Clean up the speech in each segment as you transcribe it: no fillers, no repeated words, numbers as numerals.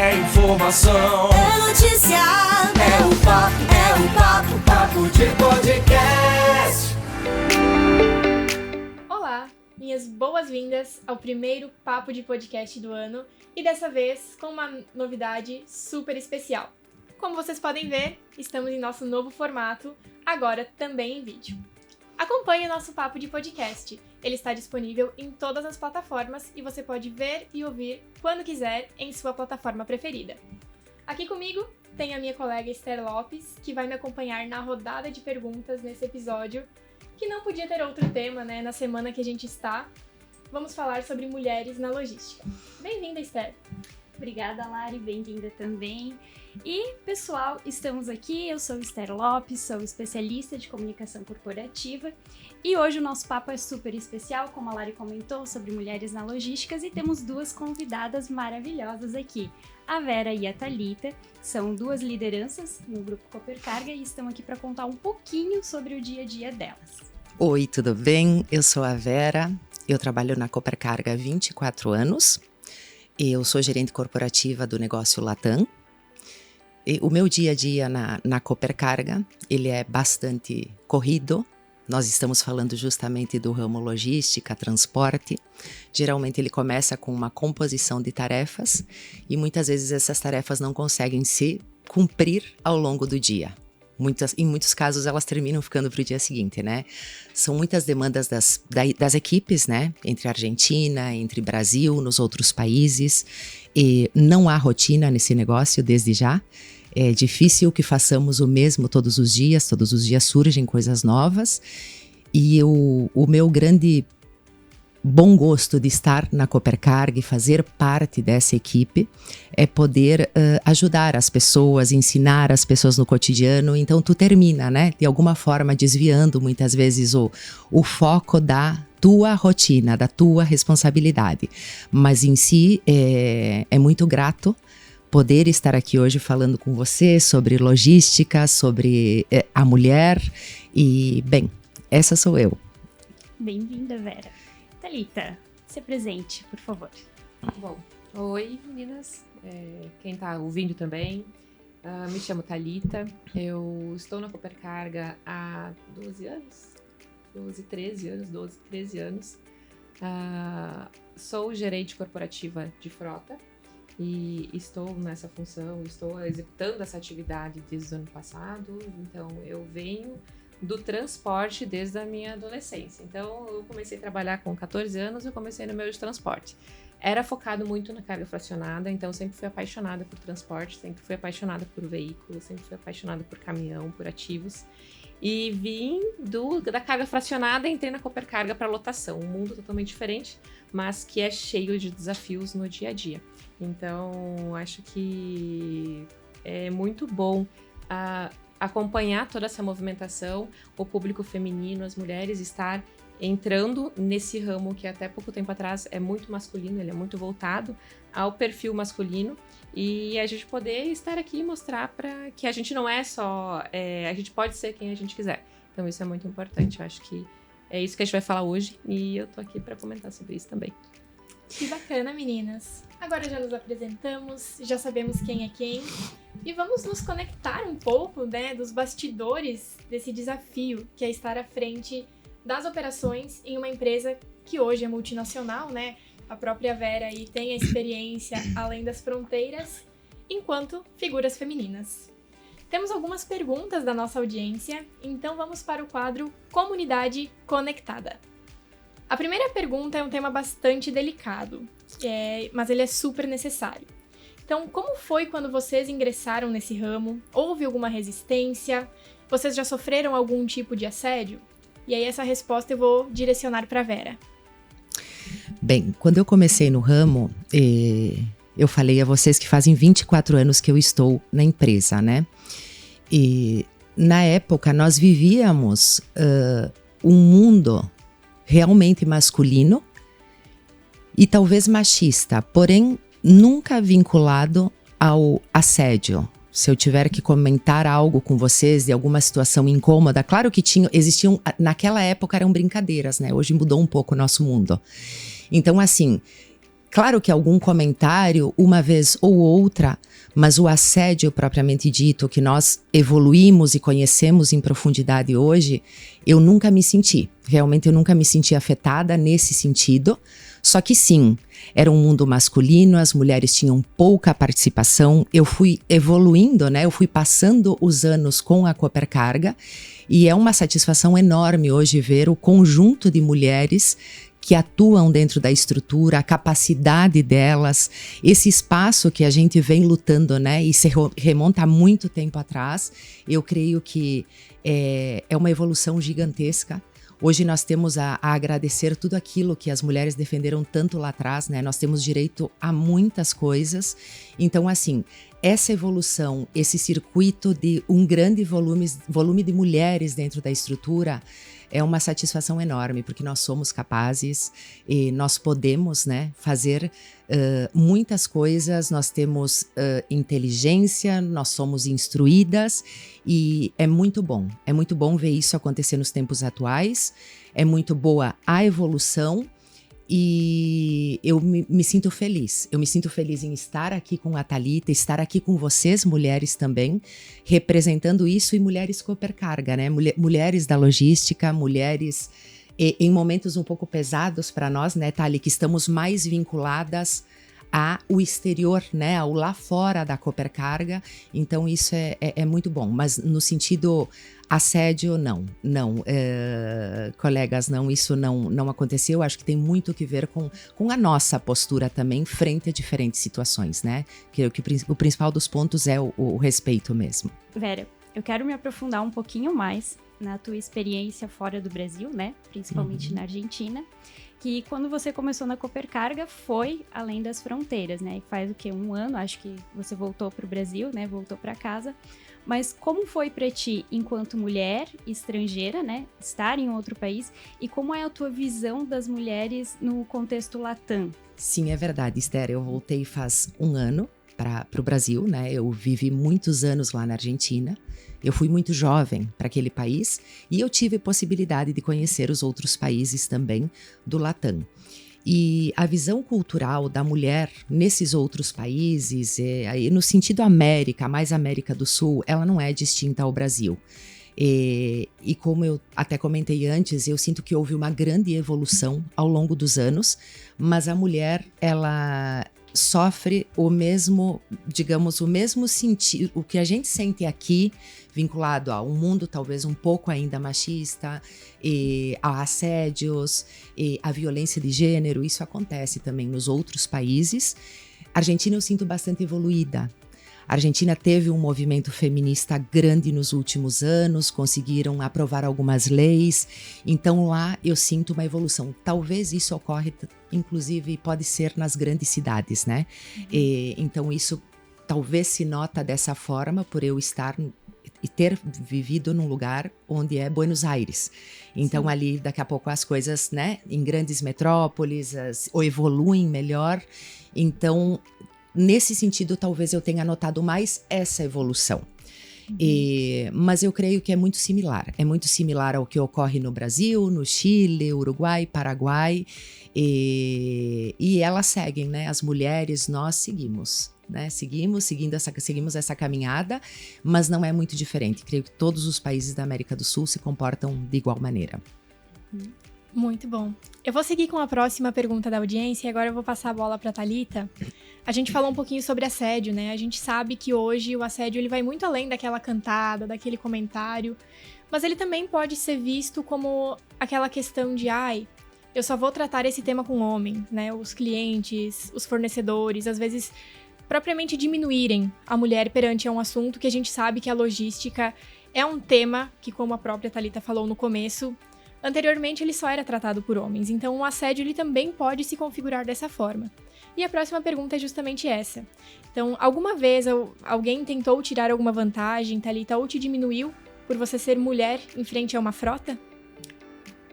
É informação, é notícia, papo de podcast. Olá, minhas boas-vindas ao primeiro papo de podcast do ano e dessa vez com uma novidade super especial. Como vocês podem ver, estamos em nosso novo formato, agora também em vídeo. Acompanhe o nosso papo de podcast. Ele está disponível em todas as plataformas e você pode ver e ouvir quando quiser em sua plataforma preferida. Aqui comigo tem a minha colega Esther Lopes, que vai me acompanhar na rodada de perguntas nesse episódio, que não podia ter outro tema, né, na semana que a gente está. Vamos falar sobre mulheres na logística. Bem-vinda, Esther! Obrigada, Lari, bem-vinda também. E, pessoal, estamos aqui, eu sou Esther Lopes, sou especialista de comunicação corporativa e hoje o nosso papo é super especial, como a Lari comentou, sobre mulheres na logística e temos duas convidadas maravilhosas aqui. A Vera e a Thalita são duas lideranças no Grupo Copercarga e estão aqui para contar um pouquinho sobre o dia a dia delas. Oi, tudo bem? Eu sou a Vera, eu trabalho na Copercarga há 24 anos. Eu sou gerente corporativa do negócio Latam. E o meu dia a dia na Copercarga, ele é bastante corrido. Nós estamos falando justamente do ramo logística, transporte. Geralmente ele começa com uma composição de tarefas e muitas vezes essas tarefas não conseguem se cumprir ao longo do dia. Em muitos casos elas terminam ficando para o dia seguinte, né? São muitas demandas das equipes, né? Entre Argentina, entre Brasil, nos outros países. E não há rotina nesse negócio desde já. É difícil que façamos o mesmo todos os dias surgem coisas novas. E o meu grande bom gosto de estar na Copercarga e fazer parte dessa equipe é poder ajudar as pessoas, ensinar as pessoas no cotidiano. Então tu termina, né, de alguma forma desviando muitas vezes o foco da tua rotina, da tua responsabilidade. Mas em si é muito grato poder estar aqui hoje falando com você sobre logística, sobre a mulher e, bem, essa sou eu. Bem-vinda, Vera. Thalita, se apresente, por favor. Bom, oi meninas, quem tá ouvindo também, me chamo Thalita, eu estou na Copercarga há 13 anos, sou gerente corporativa de frota e estou nessa função, estou executando essa atividade desde o ano passado, então eu venho do transporte desde a minha adolescência. Então, eu comecei a trabalhar com 14 anos, eu comecei no meio de transporte. Era focado muito na carga fracionada, então sempre fui apaixonada por transporte, sempre fui apaixonada por veículo, sempre fui apaixonada por caminhão, por ativos. E vim da carga fracionada e entrei na Copercarga para lotação. Um mundo totalmente diferente, mas que é cheio de desafios no dia a dia. Então, acho que é muito bom acompanhar toda essa movimentação, o público feminino, as mulheres estar entrando nesse ramo que até pouco tempo atrás é muito masculino, ele é muito voltado ao perfil masculino e a gente poder estar aqui e mostrar para que a gente não é só, a gente pode ser quem a gente quiser. Então isso é muito importante, eu acho que é isso que a gente vai falar hoje e eu tô aqui para comentar sobre isso também. Que bacana, meninas! Agora já nos apresentamos, já sabemos quem é quem e vamos nos conectar um pouco, né, dos bastidores desse desafio que é estar à frente das operações em uma empresa que hoje é multinacional, né? A própria Vera aí tem a experiência além das fronteiras enquanto figuras femininas. Temos algumas perguntas da nossa audiência, então vamos para o quadro Comunidade Conectada. A primeira pergunta é um tema bastante delicado, mas ele é super necessário. Então, como foi quando vocês ingressaram nesse ramo? Houve alguma resistência? Vocês já sofreram algum tipo de assédio? E aí essa resposta eu vou direcionar para a Vera. Bem, quando eu comecei no ramo, eu falei a vocês que fazem 24 anos que eu estou na empresa, né? E na época nós vivíamos um mundo realmente masculino e talvez machista, porém nunca vinculado ao assédio. Se eu tiver que comentar algo com vocês de alguma situação incômoda, claro que existiam, naquela época eram brincadeiras, né? Hoje mudou um pouco o nosso mundo. Então, assim, Claro que algum comentário, uma vez ou outra, mas o assédio propriamente dito, que nós evoluímos e conhecemos em profundidade hoje, eu nunca me senti. Realmente eu nunca me senti afetada nesse sentido. Só que sim, era um mundo masculino, as mulheres tinham pouca participação. Eu fui evoluindo, né? Eu fui passando os anos com a Copercarga e é uma satisfação enorme hoje ver o conjunto de mulheres que atuam dentro da estrutura, a capacidade delas, esse espaço que a gente vem lutando, né? E se remonta a muito tempo atrás. Eu creio que é uma evolução gigantesca. Hoje nós temos a agradecer tudo aquilo que as mulheres defenderam tanto lá atrás, né? Nós temos direito a muitas coisas. Então, assim, essa evolução, esse circuito de um grande volume de mulheres dentro da estrutura é uma satisfação enorme, porque nós somos capazes e nós podemos, né, fazer muitas coisas, nós temos inteligência, nós somos instruídas e é muito bom ver isso acontecer nos tempos atuais, é muito boa a evolução. E eu me sinto feliz. Eu me sinto feliz em estar aqui com a Thalita, estar aqui com vocês, mulheres também, representando isso e mulheres Copercarga, né? Mulheres da logística, mulheres em momentos um pouco pesados para nós, né, Thali, que estamos mais vinculadas ao exterior, né, ao lá fora da Copercarga. Então isso é muito bom, mas no sentido assédio, não, colegas, não, isso não aconteceu. Acho que tem muito que ver com a nossa postura também frente a diferentes situações, né, que o principal dos pontos é o respeito mesmo. Vera, eu quero me aprofundar um pouquinho mais na tua experiência fora do Brasil, né, principalmente na Argentina, que quando você começou na Copercarga foi além das fronteiras, né? E faz o quê? 1 ano, acho que você voltou para o Brasil, né? Voltou para casa. Mas como foi para ti, enquanto mulher estrangeira, né? Estar em outro país, e como é a tua visão das mulheres no contexto Latam? Sim, é verdade, Esther. Eu voltei faz 1 ano para o Brasil, né? Eu vivi muitos anos lá na Argentina. Eu fui muito jovem para aquele país e eu tive possibilidade de conhecer os outros países também do Latam. E a visão cultural da mulher nesses outros países, no sentido América, mais América do Sul, ela não é distinta ao Brasil. E como eu até comentei antes, eu sinto que houve uma grande evolução ao longo dos anos, mas a mulher, ela sofre o mesmo, digamos, o mesmo sentido, o que a gente sente aqui, vinculado a um mundo talvez um pouco ainda machista, e a assédios, e a violência de gênero. Isso acontece também nos outros países. A Argentina eu sinto bastante evoluída. A Argentina teve um movimento feminista grande nos últimos anos, conseguiram aprovar algumas leis, então lá eu sinto uma evolução. Talvez isso ocorre, inclusive, pode ser nas grandes cidades, né? Então isso talvez se nota dessa forma por eu estar e ter vivido num lugar onde é Buenos Aires. Então ali daqui a pouco as coisas, né, em grandes metrópoles ou evoluem melhor. Então nesse sentido, talvez eu tenha notado mais essa evolução. Mas eu creio que é muito similar ao que ocorre no Brasil, no Chile, Uruguai, Paraguai, e elas seguem, né? As mulheres, nós seguimos, né? Seguimos essa caminhada, mas não é muito diferente. Creio que todos os países da América do Sul se comportam de igual maneira. Muito bom. Eu vou seguir com a próxima pergunta da audiência e agora eu vou passar a bola para a Thalita. A gente falou um pouquinho sobre assédio, né? A gente sabe que hoje o assédio ele vai muito além daquela cantada, daquele comentário, mas ele também pode ser visto como aquela questão de eu só vou tratar esse tema com homens, né? Os clientes, os fornecedores, às vezes propriamente diminuírem a mulher perante um assunto que a gente sabe que a logística é um tema que, como a própria Thalita falou no começo, anteriormente ele só era tratado por homens, então o assédio ele também pode se configurar dessa forma. E a próxima pergunta é justamente essa. Então, alguma vez alguém tentou tirar alguma vantagem, Thalita, ou te diminuiu por você ser mulher em frente a uma frota?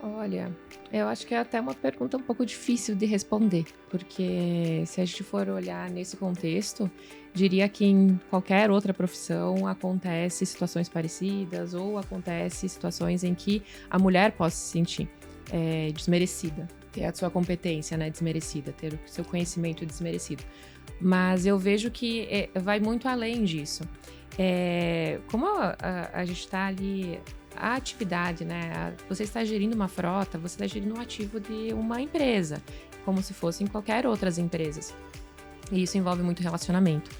Olha, eu acho que é até uma pergunta um pouco difícil de responder, porque se a gente for olhar nesse contexto, diria que em qualquer outra profissão acontece situações parecidas ou acontece situações em que a mulher possa se sentir desmerecida. ter a sua competência, né, desmerecida, ter o seu conhecimento desmerecido. Mas eu vejo que vai muito além disso. Como a gente está ali, a atividade, né? Você está gerindo uma frota, você está gerindo um ativo de uma empresa, como se fossem qualquer outras empresas. E isso envolve muito relacionamento.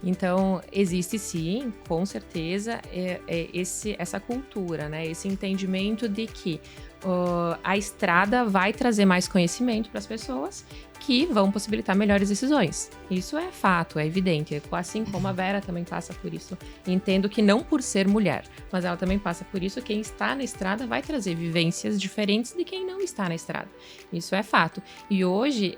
Então, existe sim, com certeza, essa cultura, né? Esse entendimento de que a estrada vai trazer mais conhecimento para as pessoas que vão possibilitar melhores decisões. Isso é fato, é evidente. Assim como a Vera também passa por isso. Entendo que não por ser mulher, mas ela também passa por isso. Quem está na estrada vai trazer vivências diferentes de quem não está na estrada. Isso é fato. E hoje,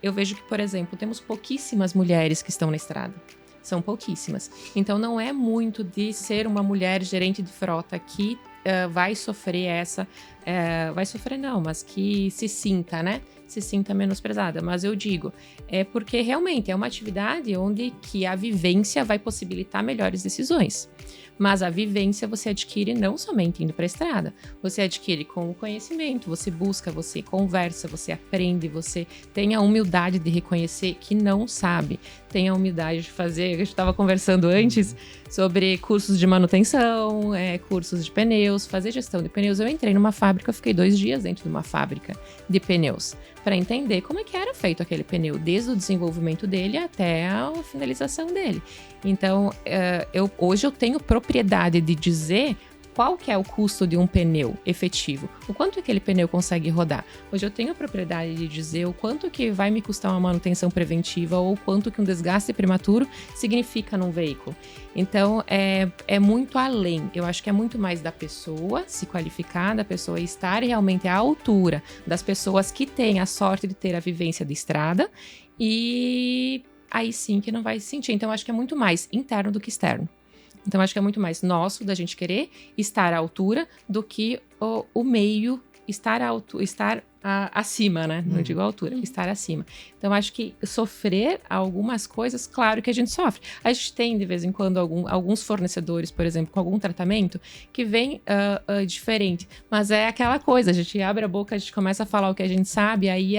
eu vejo que, por exemplo, temos pouquíssimas mulheres que estão na estrada. São pouquíssimas. Então, não é muito de ser uma mulher gerente de frota que vai sofrer vai sofrer não, mas que se sinta, né? Se sinta menosprezada. Mas eu digo, porque realmente é uma atividade onde que a vivência vai possibilitar melhores decisões. Mas a vivência você adquire não somente indo para a estrada, você adquire com o conhecimento, você busca, você conversa, você aprende, você tem a humildade de reconhecer que não sabe, tem a humildade de fazer. A gente estava conversando antes sobre cursos de manutenção, cursos de pneus, fazer gestão de pneus. Eu entrei numa fábrica, eu fiquei 2 dias dentro de uma fábrica de pneus para entender como é que era feito aquele pneu, desde o desenvolvimento dele até a finalização dele. Então, hoje eu tenho propriedade de dizer qual que é o custo de um pneu efetivo, o quanto aquele pneu consegue rodar. Hoje eu tenho a propriedade de dizer o quanto que vai me custar uma manutenção preventiva ou o quanto que um desgaste prematuro significa num veículo. Então, é muito além. Eu acho que é muito mais da pessoa se qualificar, da pessoa estar realmente à altura das pessoas que têm a sorte de ter a vivência de estrada, e aí sim que não vai se sentir. Então, eu acho que é muito mais interno do que externo. Então, acho que é muito mais nosso da gente querer estar à altura do que o meio estar acima, né? Não digo altura, estar acima. Então, acho que sofrer algumas coisas, claro que a gente sofre. A gente tem, de vez em quando, alguns fornecedores, por exemplo, com algum tratamento, que vem diferente. Mas é aquela coisa, a gente abre a boca, a gente começa a falar o que a gente sabe, aí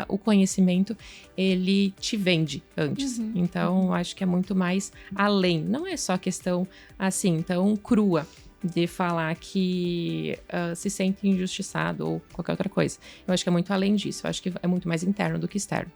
o conhecimento, ele te vende antes. Então, acho que é muito mais além. Não é só questão, assim, tão crua, de falar que se sente injustiçado ou qualquer outra coisa. Eu acho que é muito além disso. Eu acho que é muito mais interno do que externo.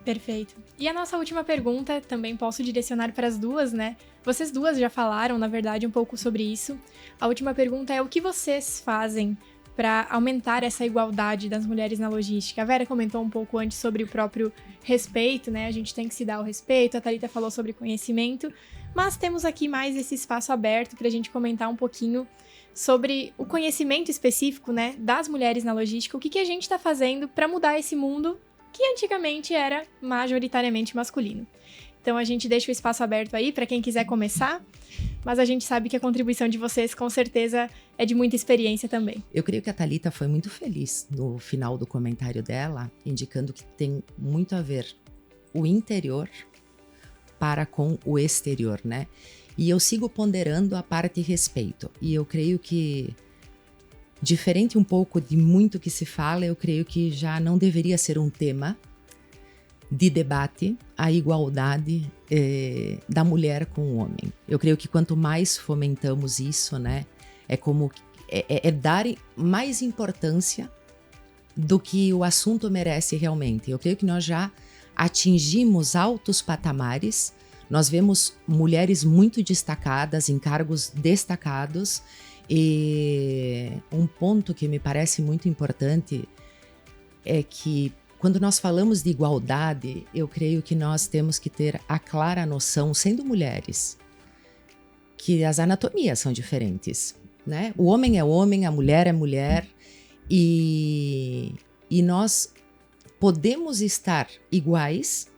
Perfeito. E a nossa última pergunta, também posso direcionar para as duas, né? Vocês duas já falaram, na verdade, um pouco sobre isso. A última pergunta é: o que vocês fazem para aumentar essa igualdade das mulheres na logística? A Vera comentou um pouco antes sobre o próprio respeito, né? A gente tem que se dar o respeito. A Thalita falou sobre conhecimento. Mas temos aqui mais esse espaço aberto para a gente comentar um pouquinho sobre o conhecimento específico, né, das mulheres na logística. O que a gente está fazendo para mudar esse mundo que antigamente era majoritariamente masculino. Então a gente deixa o espaço aberto aí para quem quiser começar, mas a gente sabe que a contribuição de vocês com certeza é de muita experiência também. Eu creio que a Thalita foi muito feliz no final do comentário dela, indicando que tem muito a ver o interior para com o exterior, né? E eu sigo ponderando a parte respeito. E eu creio que, diferente um pouco de muito que se fala, eu creio que já não deveria ser um tema de debate a igualdade da mulher com o homem. Eu creio que quanto mais fomentamos isso, né? É dar mais importância do que o assunto merece realmente. Eu creio que nós já atingimos altos patamares, nós vemos mulheres muito destacadas, em cargos destacados, e um ponto que me parece muito importante é que, quando nós falamos de igualdade, eu creio que nós temos que ter a clara noção, sendo mulheres, que as anatomias são diferentes, né? O homem é homem, a mulher é mulher, e nós podemos estar iguais,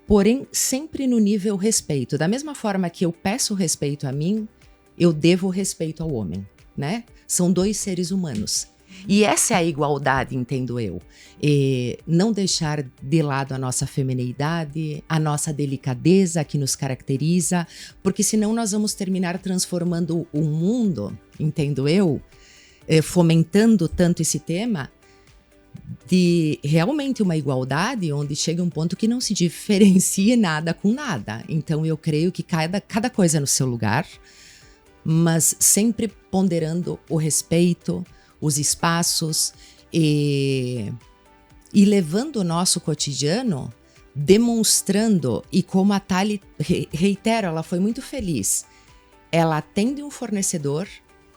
porém sempre no nível respeito. Da mesma forma que eu peço respeito a mim, eu devo respeito ao homem, né? São 2 seres humanos. E essa é a igualdade, entendo eu. Não deixar de lado a nossa femineidade, a nossa delicadeza que nos caracteriza, porque senão nós vamos terminar transformando o mundo, entendo eu, fomentando tanto esse tema, de realmente uma igualdade onde chega um ponto que não se diferencie nada com nada. Então eu creio que cada coisa no seu lugar, mas sempre ponderando o respeito, os espaços e levando o nosso cotidiano, demonstrando, e como a Thali, reitero, ela foi muito feliz. Ela atende um fornecedor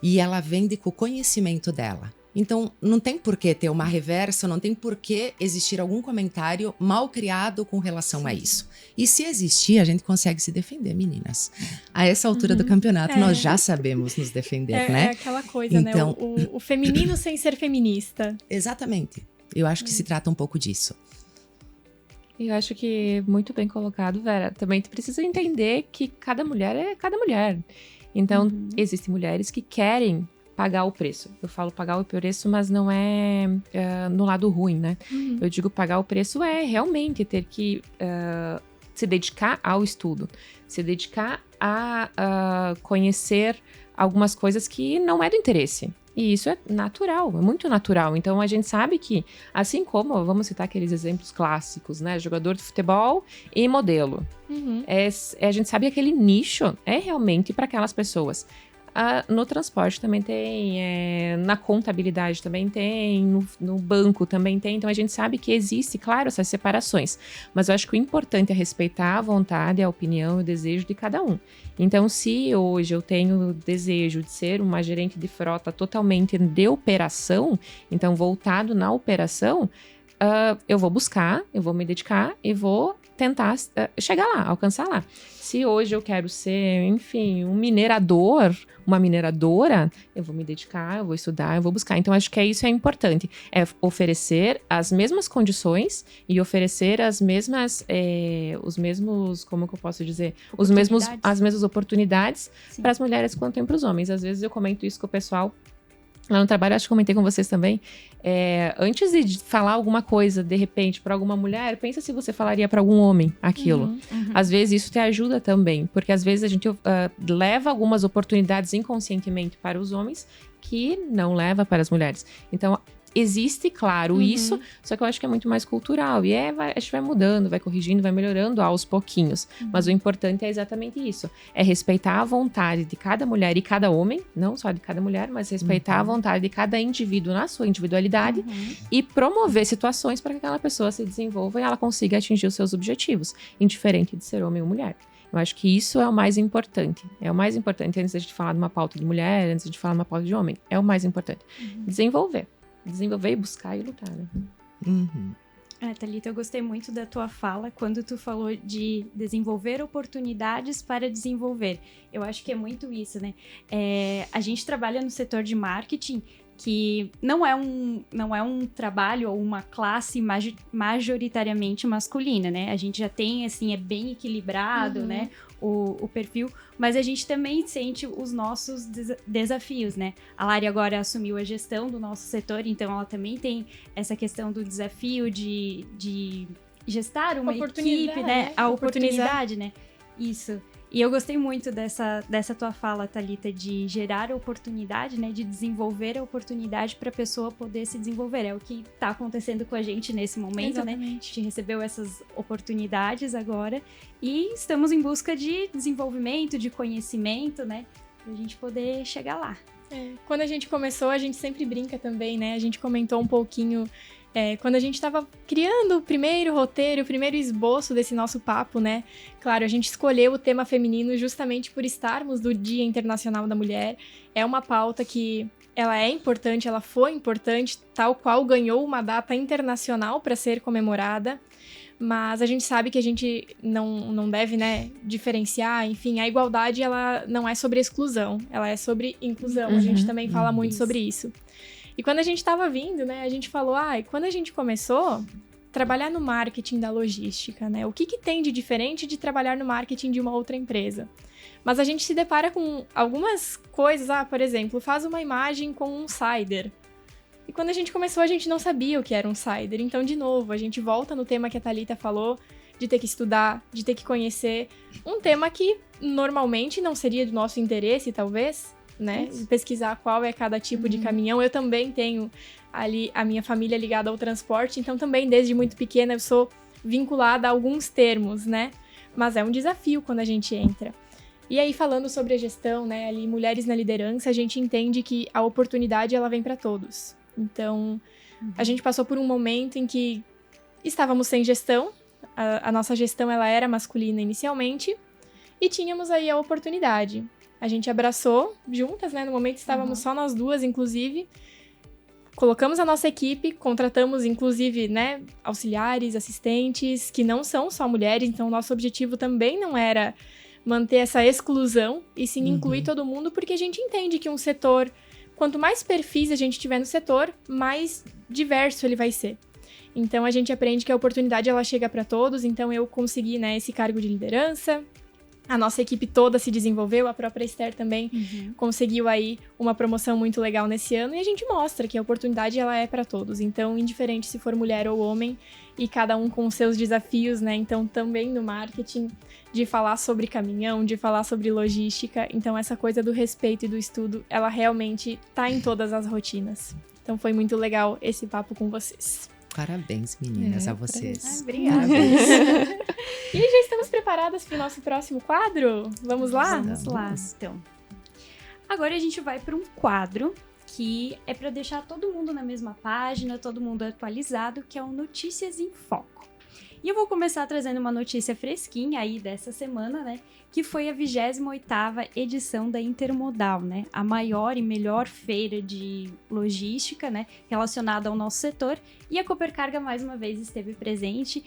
e ela vende com o conhecimento dela. Então, não tem por que ter uma reversa, não tem por que existir algum comentário mal criado com relação a isso. E se existir, a gente consegue se defender, meninas. A essa altura do campeonato, nós já sabemos nos defender, né? É aquela coisa, então, né? O feminino sem ser feminista. Exatamente. Eu acho que se trata um pouco disso. Eu acho que muito bem colocado, Vera. Também tu precisa entender que cada mulher é cada mulher. Então, existem mulheres que querem pagar o preço. Eu falo pagar o preço, mas não é no lado ruim, né? Eu digo pagar o preço é realmente ter que se dedicar ao estudo, se dedicar a conhecer algumas coisas que não é do interesse. E isso é natural, é muito natural. Então, a gente sabe que, assim como, vamos citar aqueles exemplos clássicos, né? Jogador de futebol e modelo. A gente sabe que aquele nicho é realmente para aquelas pessoas. No transporte também tem, na contabilidade também tem, no banco também tem. Então, a gente sabe que existe, claro, essas separações. Mas eu acho que o importante é respeitar a vontade, a opinião e o desejo de cada um. Então, se hoje eu tenho o desejo de ser uma gerente de frota totalmente de operação, então voltado na operação, eu vou buscar, eu vou me dedicar e vou tentar chegar lá, alcançar lá. Se hoje eu quero ser, enfim, um minerador, uma mineradora, eu vou me dedicar, eu vou estudar, eu vou buscar. Então, acho que isso é importante. É oferecer as mesmas condições e oferecer as mesmas, os mesmos, como que eu posso dizer? As mesmas oportunidades para as mulheres quanto tem para os homens. Às vezes eu comento isso com o pessoal lá no trabalho, acho que comentei com vocês também. Antes de falar alguma coisa, de repente, para alguma mulher, pensa se você falaria para algum homem aquilo. Às vezes isso te ajuda também, porque às vezes a gente leva algumas oportunidades inconscientemente para os homens que não leva para as mulheres. Então, existe, claro, isso, só que eu acho que é muito mais cultural. E a gente vai mudando, vai corrigindo, vai melhorando aos pouquinhos. Mas o importante é exatamente isso. É respeitar a vontade de cada mulher e cada homem, não só de cada mulher, mas respeitar a vontade de cada indivíduo na sua individualidade e promover situações para que aquela pessoa se desenvolva e ela consiga atingir os seus objetivos, indiferente de ser homem ou mulher. Eu acho que isso é o mais importante. É o mais importante antes de falar de uma pauta de mulher, antes de falar de uma pauta de homem. É o mais importante. Desenvolver e buscar e lutar, né? Thalita, eu gostei muito da tua fala quando tu falou de desenvolver oportunidades para desenvolver. Eu acho que é muito isso, né? A gente trabalha no setor de marketing que não é um trabalho ou uma classe majoritariamente masculina, né? A gente já tem, assim, é bem equilibrado, né? O perfil, mas a gente também sente os nossos desafios, né? A Lari agora assumiu a gestão do nosso setor, então ela também tem essa questão do desafio de gestar uma equipe, né? A oportunidade, né? Isso. E eu gostei muito dessa tua fala, Thalita, de gerar oportunidade, né? De desenvolver a oportunidade para a pessoa poder se desenvolver. É o que está acontecendo com a gente nesse momento, né? A gente recebeu essas oportunidades agora e estamos em busca de desenvolvimento, de conhecimento, né? Para a gente poder chegar lá. Quando a gente começou, a gente sempre brinca também, né? A gente comentou um pouquinho... quando a gente estava criando o primeiro roteiro, o primeiro esboço desse nosso papo, né? Claro, a gente escolheu o tema feminino justamente por estarmos do Dia Internacional da Mulher. É uma pauta que ela é importante, ela foi importante, tal qual ganhou uma data internacional para ser comemorada. Mas a gente sabe que a gente não deve, né, diferenciar. Enfim, a igualdade, ela não é sobre exclusão, ela é sobre inclusão. A gente também fala muito sobre isso. E quando a gente estava vindo, né, a gente falou, quando a gente começou, trabalhar no marketing da logística, né? O que tem de diferente de trabalhar no marketing de uma outra empresa? Mas a gente se depara com algumas coisas, por exemplo, faz uma imagem com um cider. E quando a gente começou, a gente não sabia o que era um cider. Então, de novo, a gente volta no tema que a Thalita falou, de ter que estudar, de ter que conhecer. Um tema que normalmente não seria do nosso interesse, talvez, né? E pesquisar qual é cada tipo de caminhão. Eu também tenho ali a minha família ligada ao transporte, então também desde muito pequena eu sou vinculada a alguns termos, né? Mas é um desafio quando a gente entra. E aí, falando sobre a gestão, né, ali, mulheres na liderança, a gente entende que a oportunidade, ela vem para todos. Então, a gente passou por um momento em que estávamos sem gestão, a nossa gestão, ela era masculina inicialmente, e tínhamos aí a oportunidade. A gente abraçou juntas, né, no momento estávamos só nós duas, inclusive, colocamos a nossa equipe, contratamos, inclusive, né, auxiliares, assistentes, que não são só mulheres, então nosso objetivo também não era manter essa exclusão e sim incluir todo mundo, porque a gente entende que um setor, quanto mais perfis a gente tiver no setor, mais diverso ele vai ser. Então a gente aprende que a oportunidade ela chega para todos, então eu consegui, né, esse cargo de liderança. A nossa equipe toda se desenvolveu, a própria Esther também conseguiu aí uma promoção muito legal nesse ano, e a gente mostra que a oportunidade ela é para todos, então indiferente se for mulher ou homem, e cada um com os seus desafios, né, então também no marketing, de falar sobre caminhão, de falar sobre logística, então essa coisa do respeito e do estudo, ela realmente tá em todas as rotinas. Então foi muito legal esse papo com vocês. Parabéns, meninas, a vocês. Obrigada. E já estamos preparadas para o nosso próximo quadro? Vamos lá? Vamos lá, então. Agora a gente vai para um quadro que é para deixar todo mundo na mesma página, todo mundo atualizado, que é o Notícias em Foco. E eu vou começar trazendo uma notícia fresquinha aí dessa semana, né? Que foi a 28ª edição da Intermodal, né? A maior e melhor feira de logística, né? Relacionada ao nosso setor. E a Copercarga, mais uma vez, esteve presente.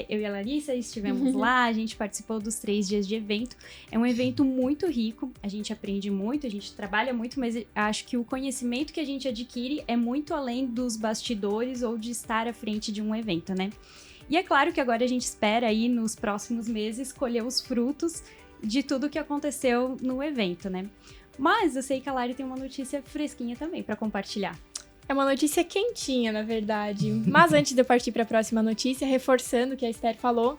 Eu e a Larissa estivemos lá, a gente participou dos 3 dias de evento. É um evento muito rico, a gente aprende muito, a gente trabalha muito, mas acho que o conhecimento que a gente adquire é muito além dos bastidores ou de estar à frente de um evento, né? E é claro que agora a gente espera aí nos próximos meses colher os frutos de tudo que aconteceu no evento, né? Mas eu sei que a Lari tem uma notícia fresquinha também para compartilhar. É uma notícia quentinha, na verdade. Mas antes de eu partir para a próxima notícia, reforçando o que a Esther falou,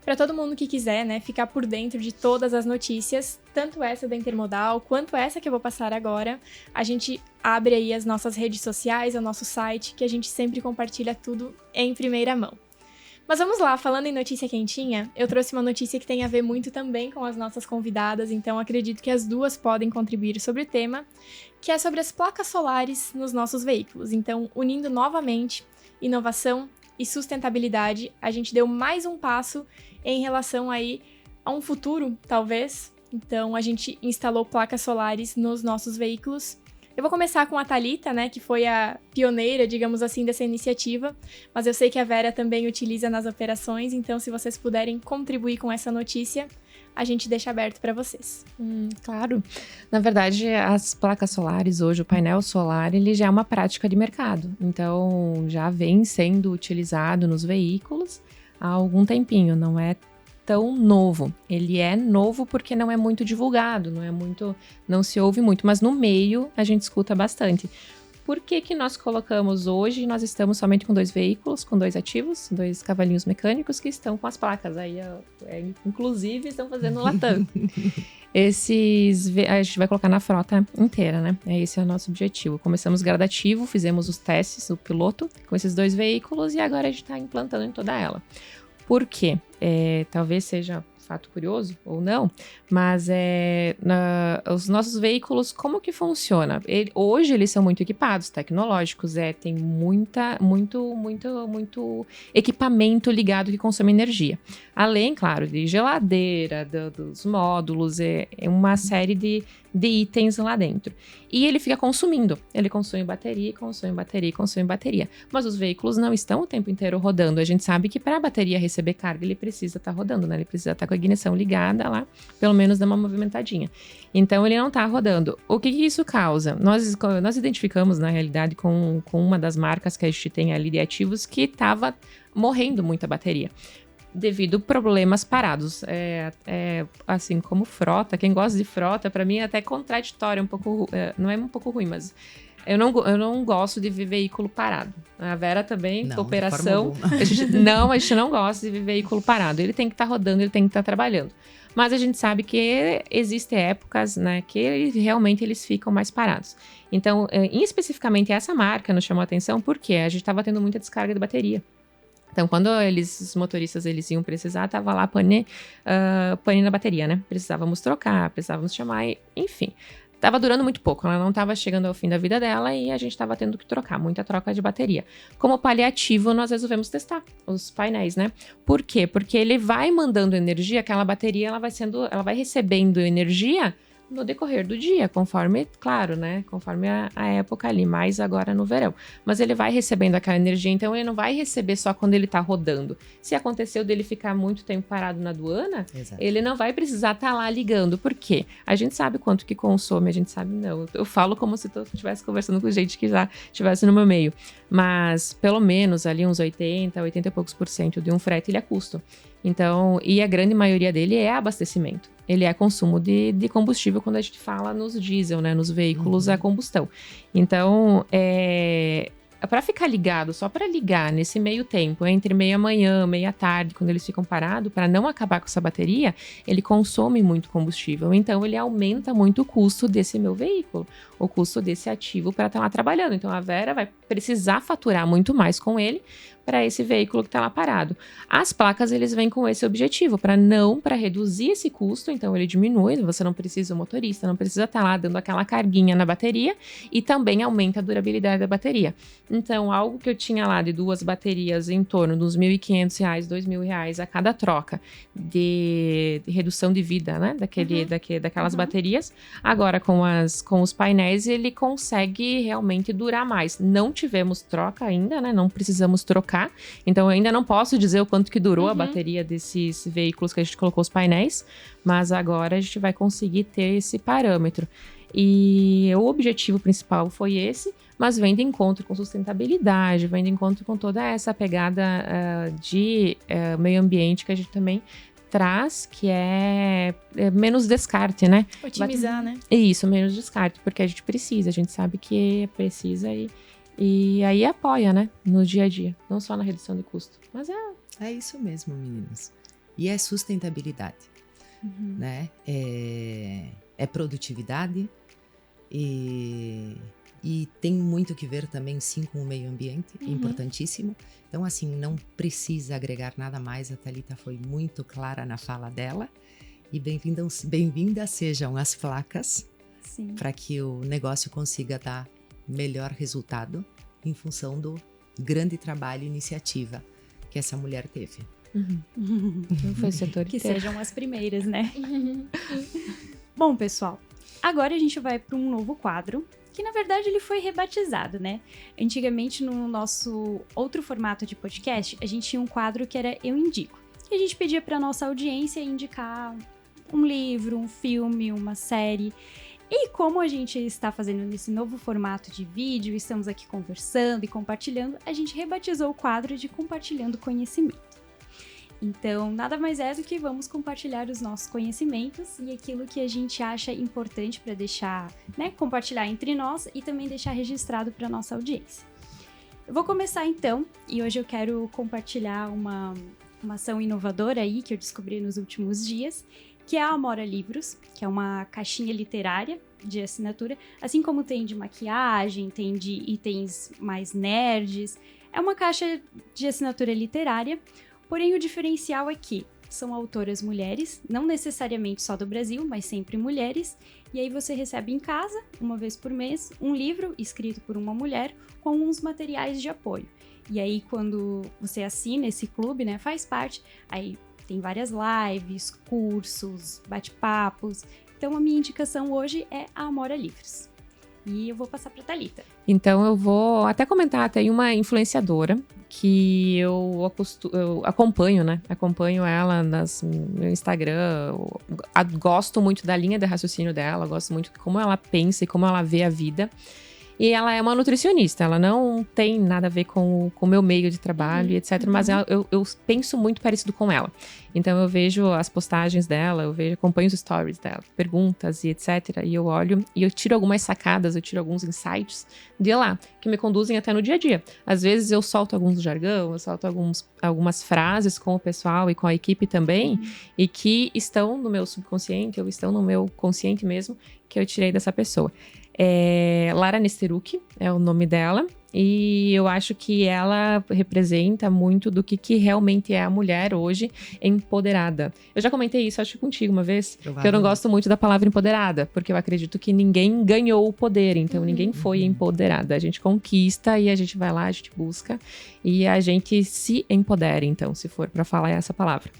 para todo mundo que quiser, né, ficar por dentro de todas as notícias, tanto essa da Intermodal quanto essa que eu vou passar agora, a gente abre aí as nossas redes sociais, o nosso site, que a gente sempre compartilha tudo em primeira mão. Mas vamos lá, falando em notícia quentinha, eu trouxe uma notícia que tem a ver muito também com as nossas convidadas, então acredito que as duas podem contribuir sobre o tema, que é sobre as placas solares nos nossos veículos. Então, unindo novamente inovação e sustentabilidade, a gente deu mais um passo em relação aí a um futuro, talvez. Então, a gente instalou placas solares nos nossos veículos. Eu vou começar com a Thalita, né, que foi a pioneira, digamos assim, dessa iniciativa, mas eu sei que a Vera também utiliza nas operações, então se vocês puderem contribuir com essa notícia, a gente deixa aberto para vocês. Claro. Na verdade, as placas solares hoje, o painel solar, ele já é uma prática de mercado. Então, já vem sendo utilizado nos veículos há algum tempinho, não é tão novo. Ele é novo porque não é muito divulgado, não se ouve muito, mas no meio a gente escuta bastante. Por que nós colocamos hoje, nós estamos somente com 2 veículos, com 2 ativos, 2 cavalinhos mecânicos que estão com as placas, aí inclusive estão fazendo Latam. A gente vai colocar na frota inteira, né? Esse é o nosso objetivo. Começamos gradativo, fizemos os testes, o piloto, com esses 2 veículos e agora a gente está implantando em toda ela. Por quê? Talvez seja fato curioso ou não, mas os nossos veículos, como que funciona? Hoje eles são muito equipados, tecnológicos, tem muito equipamento ligado que consome energia. Além, claro, de geladeira, dos módulos, uma série de itens lá dentro. E ele fica consumindo. Ele consome bateria. Mas os veículos não estão o tempo inteiro rodando. A gente sabe que para a bateria receber carga, ele precisa estar rodando, né? Ele precisa estar com a ignição ligada lá, pelo menos dar uma movimentadinha. Então, ele não está rodando. O que isso causa? Nós identificamos, na realidade, com uma das marcas que a gente tem ali de ativos, que estava morrendo muita bateria. Devido a problemas parados. Assim, como frota, quem gosta de frota, para mim é até contraditório, não é um pouco ruim, mas Eu não gosto de ver veículo parado. A Vera também, Não, cooperação. de forma alguma. A gente não gosta de ver veículo parado. Ele tem que estar rodando, ele tem que estar trabalhando. Mas a gente sabe que existem épocas, né, que realmente eles ficam mais parados. Então, especificamente essa marca nos chamou a atenção porque a gente estava tendo muita descarga de bateria. Então, quando os motoristas eles iam precisar, tava lá pane na bateria, né? Precisávamos trocar, precisávamos chamar, enfim. Tava durando muito pouco, ela não tava chegando ao fim da vida dela e a gente tava tendo que trocar, muita troca de bateria. Como paliativo, nós resolvemos testar os painéis, né? Por quê? Porque ele vai mandando energia, aquela bateria, ela vai recebendo energia no decorrer do dia, conforme, claro, né? Conforme a época ali, mais agora no verão. Mas ele vai recebendo aquela energia, então ele não vai receber só quando ele tá rodando. Se aconteceu dele ficar muito tempo parado na aduana, Exato. ele não vai precisar estar lá ligando. Por quê? A gente sabe quanto que consome, a gente sabe não. Eu falo como se eu estivesse conversando com gente que já estivesse no meu meio. Mas, pelo menos, ali uns 80 e poucos % de um frete, ele é custo. Então, e a grande maioria dele é abastecimento. Ele é consumo de combustível quando a gente fala nos diesel, né? Nos veículos a combustão. Então, para ficar ligado, só para ligar nesse meio tempo, entre meia-manhã, meia-tarde, quando eles ficam parados, para não acabar com essa bateria, ele consome muito combustível. Então, ele aumenta muito o custo desse meu veículo, o custo desse ativo para estar lá trabalhando. Então, a Vera vai precisar faturar muito mais com ele para esse veículo que está lá parado. As placas, eles vêm com esse objetivo, para reduzir esse custo, então ele diminui, você não precisa, o motorista não precisa estar lá dando aquela carguinha na bateria e também aumenta a durabilidade da bateria. Então, algo que eu tinha lá de 2 baterias em torno dos R$ 1.500, R$ 2.000 a cada troca de redução de vida, né, daquelas baterias, agora com os painéis, ele consegue realmente durar mais. Não tivemos troca ainda, né, não precisamos trocar. Então, eu ainda não posso dizer o quanto que durou a bateria desses veículos que a gente colocou os painéis, mas agora a gente vai conseguir ter esse parâmetro. E o objetivo principal foi esse, mas vem de encontro com sustentabilidade, vem de encontro com toda essa pegada de meio ambiente que a gente também traz, que é menos descarte, né? Otimizar, né? Isso, menos descarte, porque a gente sabe que precisa e aí apoia, né, no dia a dia, não só na redução de custo, mas É isso mesmo, meninas. E é sustentabilidade, né? É produtividade e tem muito que ver também, sim, com o meio ambiente, importantíssimo. Então, assim, não precisa agregar nada mais. A Thalita foi muito clara na fala dela. E bem-vindas sejam as placas para que o negócio consiga dar melhor resultado em função do grande trabalho e iniciativa que essa mulher teve. Não foi o setor Que inteiro. sejam as primeiras, né? Bom, pessoal, agora a gente vai para um novo quadro, que na verdade ele foi rebatizado, né? Antigamente, no nosso outro formato de podcast, a gente tinha um quadro que era Eu Indico. E a gente pedia para nossa audiência indicar um livro, um filme, uma série. E como a gente está fazendo nesse novo formato de vídeo, estamos aqui conversando e compartilhando, a gente rebatizou o quadro de Compartilhando Conhecimento. Então, nada mais é do que vamos compartilhar os nossos conhecimentos e aquilo que a gente acha importante para deixar, né, compartilhar entre nós e também deixar registrado para nossa audiência. Eu vou começar então, e hoje eu quero compartilhar uma ação inovadora aí que eu descobri nos últimos dias, que é a Amora Livros, que é uma caixinha literária de assinatura, assim como tem de maquiagem, tem de itens mais nerds. É uma caixa de assinatura literária, porém o diferencial é que são autoras mulheres, não necessariamente só do Brasil, mas sempre mulheres, e aí você recebe em casa, uma vez por mês, um livro escrito por uma mulher com uns materiais de apoio. E aí quando você assina esse clube, né, faz parte, aí tem várias lives, cursos, bate-papos. Então, a minha indicação hoje é a Amora Livros. E eu vou passar para a Thalita. Então, eu vou até comentar, tem uma influenciadora que eu acompanho, né? Acompanho ela no Instagram. Gosto muito da linha de raciocínio dela, gosto muito de como ela pensa e como ela vê a vida. E ela é uma nutricionista, ela não tem nada a ver com o meu meio de trabalho, etc. Mas eu penso muito parecido com ela. Então eu vejo as postagens dela, acompanho os stories dela, perguntas e etc. E eu olho e eu tiro algumas sacadas, eu tiro alguns insights de lá, que me conduzem até no dia a dia. Às vezes eu solto alguns jargão, eu solto algumas frases com o pessoal e com a equipe também, e que estão no meu subconsciente, ou estão no meu consciente mesmo, que eu tirei dessa pessoa. Lara Nesteruk é o nome dela. E eu acho que ela representa muito do que realmente é a mulher hoje empoderada. Eu já comentei isso, acho, contigo uma vez, que eu não gosto muito da palavra empoderada, porque eu acredito que ninguém ganhou o poder, então ninguém foi empoderada. A gente conquista e a gente vai lá, a gente busca e a gente se empodera, então, se for para falar essa palavra.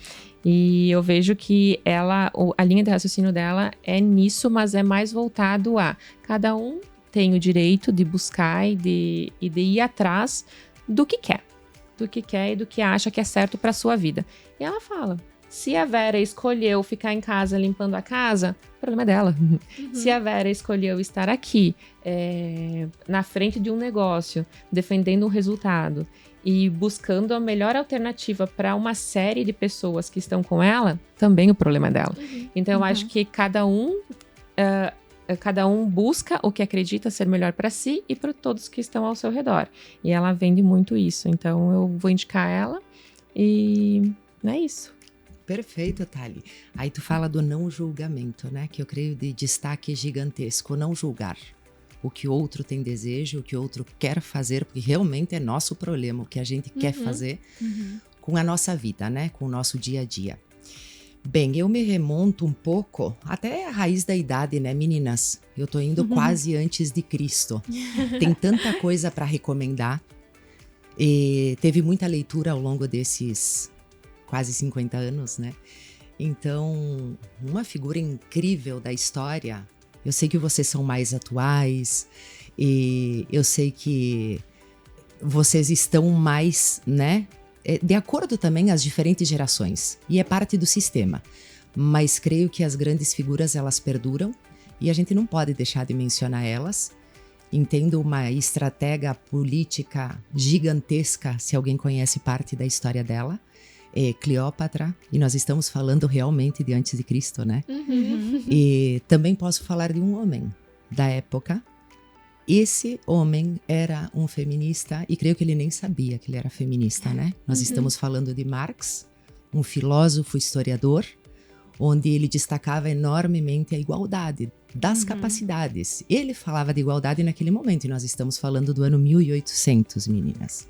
E eu vejo que a linha de raciocínio dela é nisso, mas é mais voltado a cada um tem o direito de buscar e de ir atrás do que quer e do que acha que é certo para sua vida. E ela fala, se a Vera escolheu ficar em casa limpando a casa, o problema é dela. Se a Vera escolheu estar aqui, na frente de um negócio, defendendo um resultado e buscando a melhor alternativa para uma série de pessoas que estão com ela, também o problema é dela. Então eu acho que cada um busca o que acredita ser melhor para si e para todos que estão ao seu redor. E ela vende muito isso. Então, eu vou indicar ela e é isso. Perfeito, Thali. Aí tu fala do não julgamento, né? Que eu creio de destaque gigantesco. Não julgar o que o outro tem desejo, o que o outro quer fazer, porque realmente é nosso problema, o que a gente quer fazer com a nossa vida, né? Com o nosso dia a dia. Bem, eu me remonto um pouco, até a raiz da idade, né, meninas? Eu tô indo quase antes de Cristo. Tem tanta coisa para recomendar. E teve muita leitura ao longo desses quase 50 anos, né? Então, uma figura incrível da história. Eu sei que vocês são mais atuais e eu sei que vocês estão mais, né? De acordo também às diferentes gerações, e é parte do sistema. Mas creio que as grandes figuras, elas perduram, e a gente não pode deixar de mencionar elas. Entendo uma estratega política gigantesca, se alguém conhece parte da história dela, Cleópatra, e nós estamos falando realmente de antes de Cristo, né? E também posso falar de um homem da época. Esse homem era um feminista e creio que ele nem sabia que ele era feminista, né? Nós estamos falando de Marx, um filósofo historiador, onde ele destacava enormemente a igualdade das capacidades. Ele falava de igualdade naquele momento e nós estamos falando do ano 1800, meninas.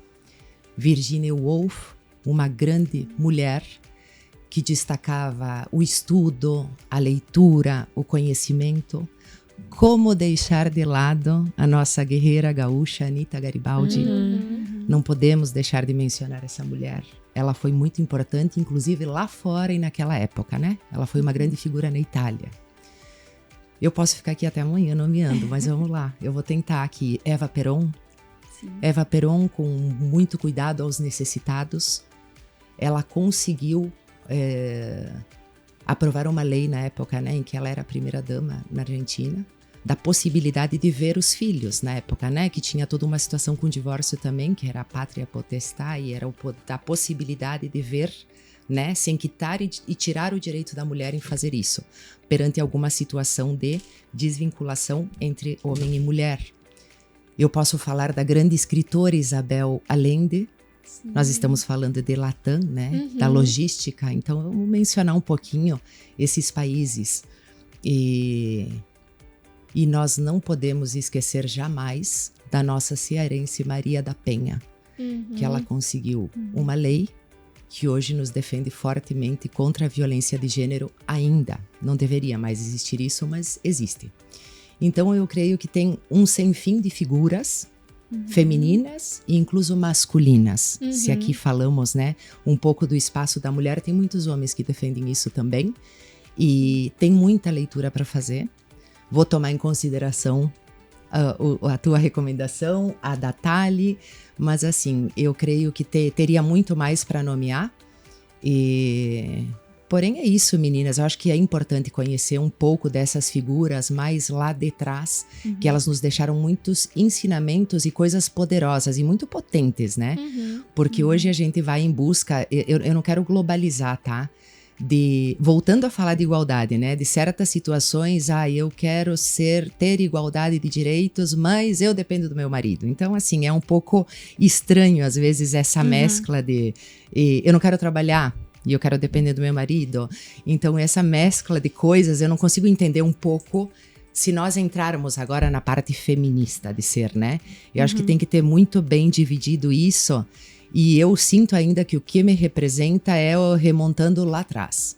Virginia Woolf, uma grande mulher que destacava o estudo, a leitura, o conhecimento. Como deixar de lado a nossa guerreira gaúcha, Anita Garibaldi? Não podemos deixar de mencionar essa mulher. Ela foi muito importante, inclusive lá fora e naquela época, né? Ela foi uma grande figura na Itália. Eu posso ficar aqui até amanhã nomeando, mas vamos lá. Eu vou tentar aqui. Eva Peron. Sim. Eva Peron, com muito cuidado aos necessitados, ela conseguiu aprovar uma lei na época, né, em que ela era a primeira-dama na Argentina, da possibilidade de ver os filhos na época, né, que tinha toda uma situação com divórcio também, que era a pátria potestade, e era a possibilidade de ver, né, sem quitar e tirar o direito da mulher em fazer isso, perante alguma situação de desvinculação entre homem e mulher. Eu posso falar da grande escritora Isabel Allende. Sim. Nós estamos falando de Latam, né? Da logística. Então, vamos mencionar um pouquinho esses países. E nós não podemos esquecer jamais da nossa cearense Maria da Penha, que ela conseguiu uma lei que hoje nos defende fortemente contra a violência de gênero ainda. Não deveria mais existir isso, mas existe. Então, eu creio que tem um sem fim de figuras femininas e incluso masculinas. Se aqui falamos, né, um pouco do espaço da mulher, tem muitos homens que defendem isso também. E tem muita leitura para fazer. Vou tomar em consideração a tua recomendação, a da Thali, mas assim, eu creio que teria muito mais para nomear. E Porém é isso, meninas, eu acho que é importante conhecer um pouco dessas figuras mais lá de trás, que elas nos deixaram muitos ensinamentos e coisas poderosas e muito potentes, né? Porque hoje a gente vai em busca, eu não quero globalizar, tá? Voltando a falar de igualdade, né? De certas situações, eu quero ter igualdade de direitos, mas eu dependo do meu marido. Então, assim, é um pouco estranho, às vezes, essa mescla de eu não quero trabalhar e eu quero depender do meu marido. Então, essa mescla de coisas, eu não consigo entender um pouco se nós entrarmos agora na parte feminista de ser, né? Eu acho que tem que ter muito bem dividido isso. E eu sinto ainda que o que me representa é remontando lá atrás.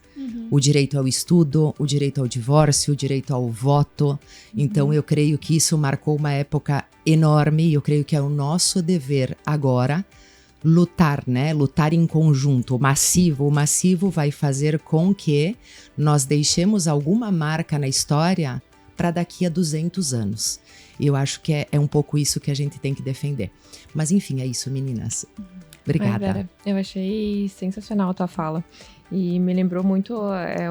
O direito ao estudo, o direito ao divórcio, o direito ao voto. Então, eu creio que isso marcou uma época enorme e eu creio que é o nosso dever agora lutar, né? Lutar em conjunto. O massivo vai fazer com que nós deixemos alguma marca na história para daqui a 200 anos. E eu acho que é um pouco isso que a gente tem que defender. Mas enfim, é isso, meninas. Obrigada. Vera, eu achei sensacional a tua fala. E me lembrou muito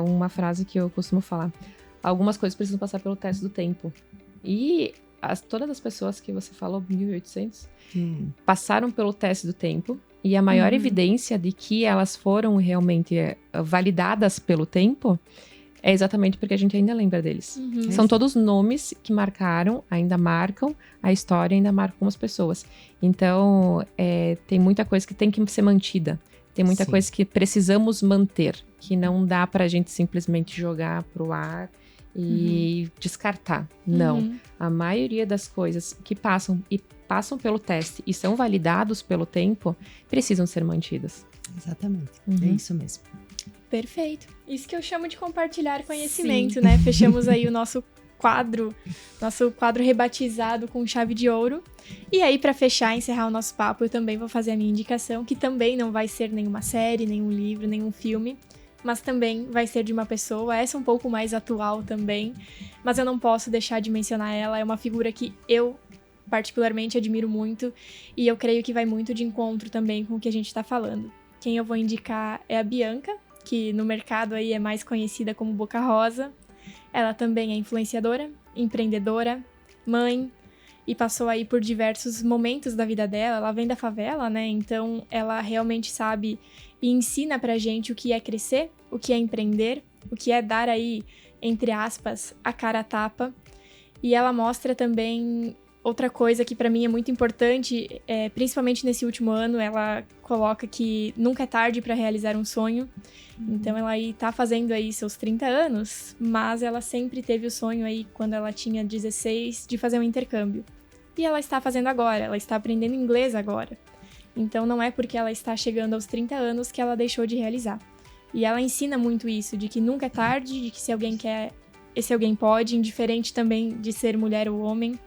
uma frase que eu costumo falar. Algumas coisas precisam passar pelo teste do tempo. E todas as pessoas que você falou, 1800, passaram pelo teste do tempo. E a maior evidência de que elas foram realmente validadas pelo tempo é exatamente porque a gente ainda lembra deles. São todos nomes que marcaram, ainda marcam a história, ainda marcam as pessoas. Então, tem muita coisa que tem que ser mantida. Tem muita coisa que precisamos manter, que não dá pra gente simplesmente jogar pro ar e descartar. Não. A maioria das coisas que passam pelo teste e são validados pelo tempo, precisam ser mantidas. Exatamente. É isso mesmo. Perfeito. Isso que eu chamo de compartilhar conhecimento, né? Fechamos aí o nosso quadro rebatizado com chave de ouro. E aí, para fechar, encerrar o nosso papo, eu também vou fazer a minha indicação, que também não vai ser nenhuma série, nenhum livro, nenhum filme, mas também vai ser de uma pessoa, essa um pouco mais atual também, mas eu não posso deixar de mencionar ela, é uma figura que eu particularmente admiro muito, e eu creio que vai muito de encontro também com o que a gente tá falando. Quem eu vou indicar é a Bianca, que no mercado aí é mais conhecida como Boca Rosa. Ela também é influenciadora, empreendedora, mãe, e passou aí por diversos momentos da vida dela. Ela vem da favela, né? Então ela realmente sabe e ensina pra gente o que é crescer, o que é empreender, o que é dar aí, entre aspas, a cara a tapa. E ela mostra também outra coisa que pra mim é muito importante, principalmente nesse último ano, ela coloca que nunca é tarde pra realizar um sonho. Então ela aí tá fazendo aí seus 30 anos, mas ela sempre teve o sonho aí, quando ela tinha 16, de fazer um intercâmbio. E ela está fazendo agora, ela está aprendendo inglês agora. Então não é porque ela está chegando aos 30 anos que ela deixou de realizar. E ela ensina muito isso, de que nunca é tarde, de que se alguém quer, esse alguém pode, indiferente também de ser mulher ou homem.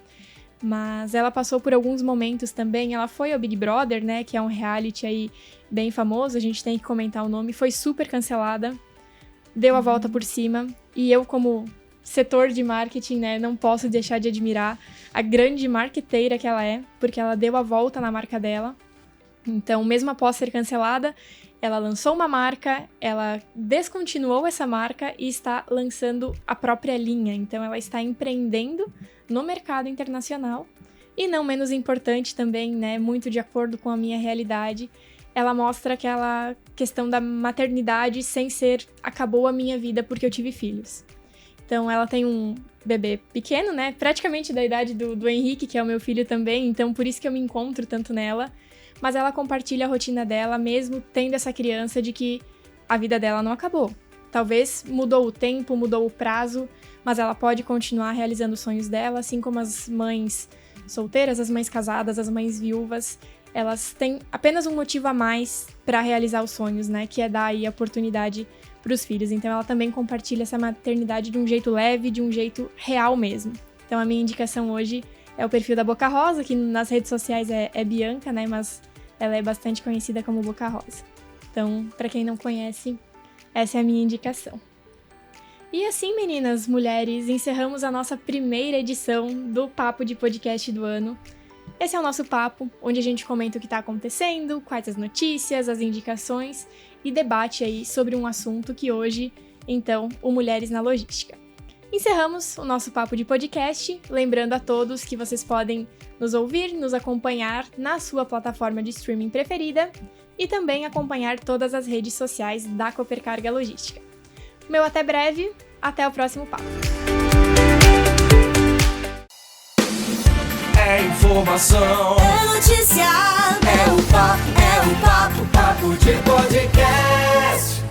Mas ela passou por alguns momentos também, ela foi ao Big Brother, né, que é um reality aí bem famoso, a gente tem que comentar o nome, foi super cancelada, deu a volta por cima, e eu como setor de marketing, né, não posso deixar de admirar a grande marqueteira que ela é, porque ela deu a volta na marca dela. Então, mesmo após ser cancelada, ela lançou uma marca, ela descontinuou essa marca e está lançando a própria linha. Então, ela está empreendendo no mercado internacional. E não menos importante também, né, muito de acordo com a minha realidade, ela mostra aquela questão da maternidade sem ser acabou a minha vida porque eu tive filhos. Então, ela tem um bebê pequeno, né, praticamente da idade do Henrique, que é o meu filho também, então por isso que eu me encontro tanto nela. Mas ela compartilha a rotina dela, mesmo tendo essa criança, de que a vida dela não acabou. Talvez mudou o tempo, mudou o prazo, mas ela pode continuar realizando os sonhos dela, assim como as mães solteiras, as mães casadas, as mães viúvas, elas têm apenas um motivo a mais para realizar os sonhos, né? Que é dar aí a oportunidade para os filhos. Então ela também compartilha essa maternidade de um jeito leve, de um jeito real mesmo. Então a minha indicação hoje é o perfil da Boca Rosa, que nas redes sociais é Bianca, né? Mas ela é bastante conhecida como Boca Rosa. Então, para quem não conhece, essa é a minha indicação. E assim, meninas, mulheres, encerramos a nossa primeira edição do Papo de Podcast do ano. Esse é o nosso papo, onde a gente comenta o que está acontecendo, quais as notícias, as indicações e debate aí sobre um assunto que hoje, então, o Mulheres na Logística. Encerramos o nosso papo de podcast, lembrando a todos que vocês podem nos ouvir, nos acompanhar na sua plataforma de streaming preferida e também acompanhar todas as redes sociais da Copercarga Logística. Meu até breve, até o próximo papo. É informação, É notícia, papo de podcast.